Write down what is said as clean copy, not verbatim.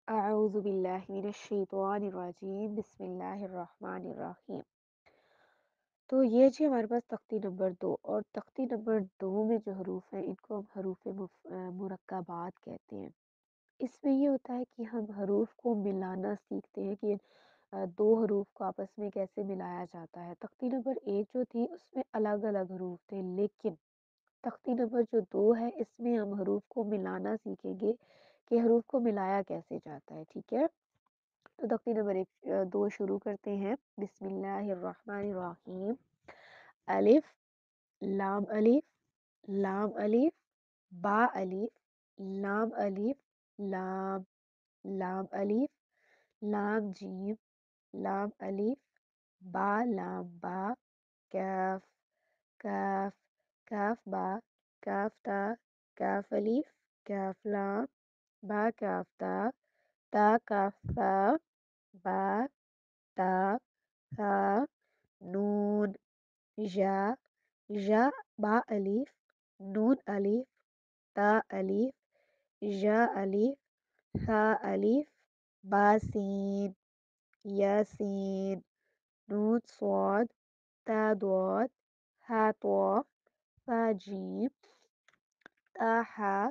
اعوذ باللہ من الشیطان الرجیم بسم اللہ الرحمن الرحیم۔ تو یہ جی ہمارے پاس تختی نمبر 2 اور تختی نمبر 2 میں جو حروف ہیں ان کو ہم حروف مرکبات کہتے ہیں۔ اس میں یہ ہوتا ہے کہ ہم حروف کو ملانا سیکھتے ہیں کہ دو حروف کو آپس میں کیسے ملایا جاتا ہے۔ تختی نمبر 1 جو تھی اس میں الگ الگ حروف تھے، لیکن تختی نمبر جو 2 ہے اس میں ہم حروف کو ملانا سیکھیں گے کہ حروف کو ملایا کیسے جاتا ہے، ٹھیک ہے؟ تو تختی نمبر 2 شروع کرتے ہیں۔ بسم اللہ الرحمن الرحیم۔ الف، لام الف، لام الف، با الف، لام الف، لام، لام الف، لام جیم، لام الف، با لام با، کاف، کاف، کاف با، کاف تا، کاف الف، کاف لام، با کاف تا، تا کاف تا، با تا ثا، نون، جا، جا با الف، نون الف، تا الف، جا الف، ثا الف، با سین، یا سین، نون صاد، تا ضاد، ها طا، ثا جیم، تا حا،